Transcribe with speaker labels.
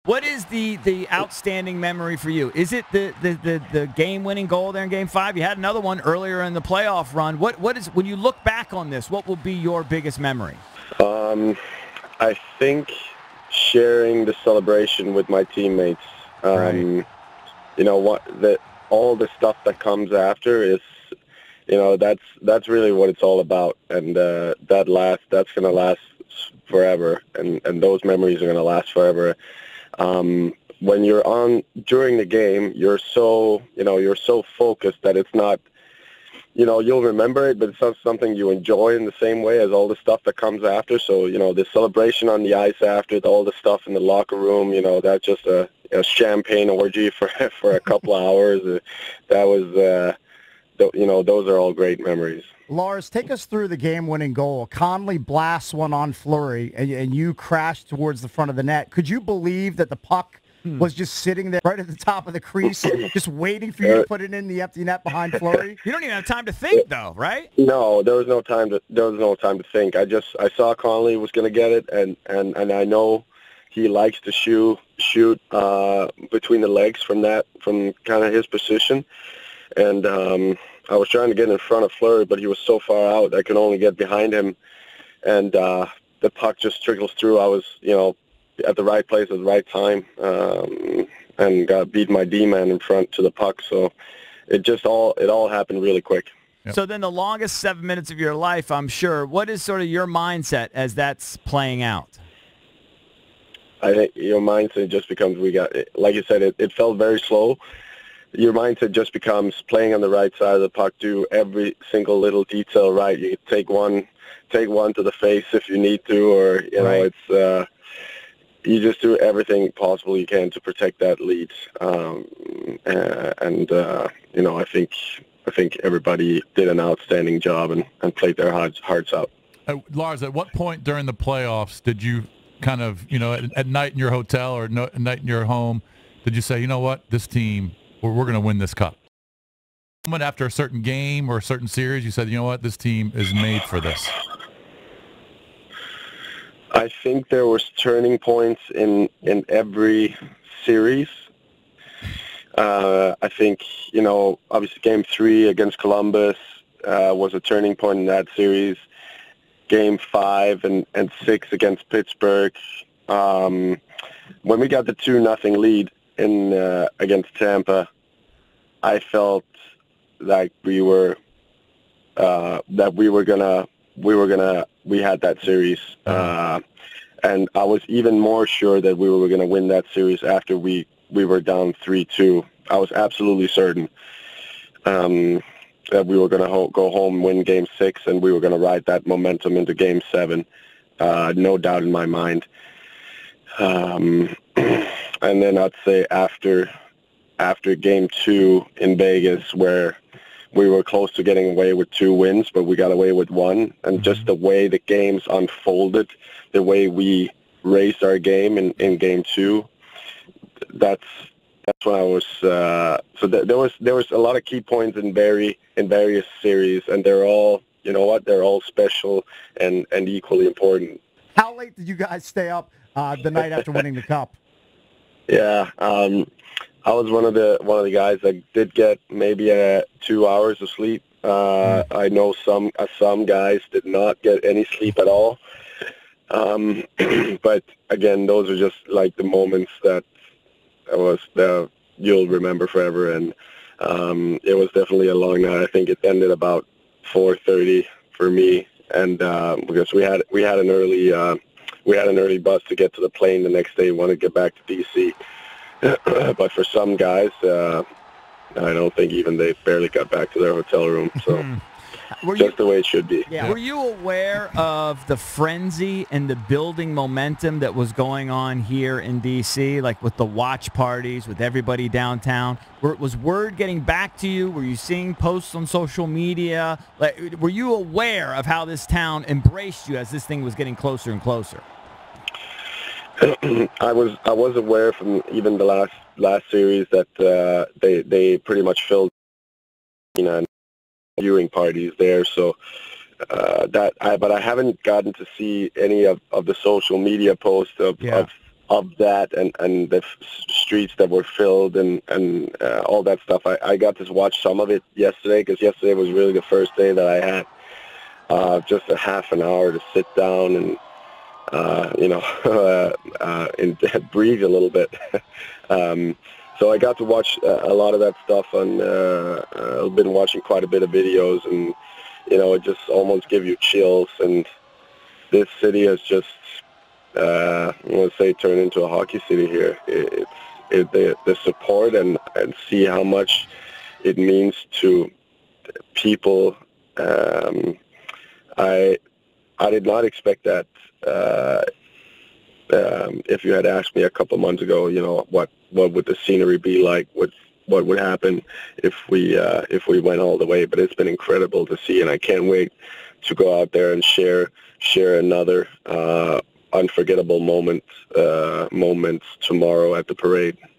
Speaker 1: What is the outstanding memory for you? Is it the game-winning goal there in Game 5? You had another one earlier in the playoff run. What is, when you look back on this, what will be your biggest memory?
Speaker 2: I think sharing the celebration with my teammates.
Speaker 1: Right.
Speaker 2: You know what? All the stuff that comes after is, that's really what it's all about, and that's gonna last forever, and those memories are gonna last forever. When you're on during the game, you're so focused that it's not, you'll remember it, but it's not something you enjoy in the same way as all the stuff that comes after. So, the celebration on the ice after, all the stuff in the locker room, that's just a champagne orgy for a couple of hours. That was, those are all great memories.
Speaker 3: Lars, take us through the game-winning goal. Conley blasts one on Fleury, and you crash towards the front of the net. Could you believe that the puck was just sitting there right at the top of the crease, just waiting for you to put it in the empty net behind Fleury?
Speaker 1: You don't even have time to think, though, right?
Speaker 2: No, there was no time to think. I saw Conley was going to get it, and I know he likes to shoot between the legs from kind of his position, and I was trying to get in front of Fleury, but he was so far out I could only get behind him, and the puck just trickles through. I was, at the right place at the right time, and beat my D-man in front to the puck. So it all happened really quick.
Speaker 1: Yep. So then the longest 7 minutes of your life, I'm sure. What is sort of your mindset as that's playing out?
Speaker 2: I think your mindset just becomes, like you said, it felt very slow. Your mindset just becomes playing on the right side of the puck, do every single little detail right. You take one to the face if you need to, or
Speaker 1: Right.
Speaker 2: it's you just do everything possible you can to protect that lead. I think everybody did an outstanding job and played their hearts out.
Speaker 4: Lars, at what point during the playoffs did you kind of, at night in your hotel or at night in your home, did you say, you know what, this team, we're going to win this cup? After a certain game or a certain series, you said, you know what, this team is made for this.
Speaker 2: I think there was turning points in every series. I think, obviously Game 3 against Columbus was a turning point in that series. Game 5 and 6 against Pittsburgh. When we got the 2-0 lead against Tampa, I felt like we had that series, and I was even more sure that we were going to win that series after we were down 3-2. I was absolutely certain that we were going to go home, win Game 6, and we were going to ride that momentum into Game 7. No doubt in my mind. And then I'd say after Game 2 in Vegas, where we were close to getting away with 2 wins, but we got away with 1. And just the way the games unfolded, the way we raised our game in Game 2, that's when I was. There was a lot of key points in various series, and they're all, they're all special and equally important.
Speaker 3: How late did you guys stay up the night after winning the cup?
Speaker 2: Yeah. I was one of the guys that did get maybe 2 hours of sleep. I know some guys did not get any sleep at all. But again, those are just like the moments that you'll remember forever. And it was definitely a long night. I think it ended about 4:30 for me, and because we had an early bus to get to the plane the next day. We wanted to get back to DC. But for some guys, I don't think even they barely got back to their hotel room. So just the way it should be.
Speaker 1: Yeah. Were you aware of the frenzy and the building momentum that was going on here in D.C., like with the watch parties, with everybody downtown? Was word getting back to you? Were you seeing posts on social media? Were you aware of how this town embraced you as this thing was getting closer and closer?
Speaker 2: I was aware from even the last series that they pretty much filled viewing parties there. So but I haven't gotten to see any of the social media posts of of that and the streets that were filled and all that stuff. I got to watch some of it yesterday because yesterday was really the first day that I had just a half an hour to sit down and and breathe a little bit. So I got to watch a lot of that stuff, and I've been watching quite a bit of videos, and it just almost gives you chills. And this city has just, I want to say, turned into a hockey city here. The support and see how much it means to people. I did not expect that. If you had asked me a couple months ago, what would the scenery be like? What would happen if we went all the way? But it's been incredible to see, and I can't wait to go out there and share another unforgettable moments tomorrow at the parade.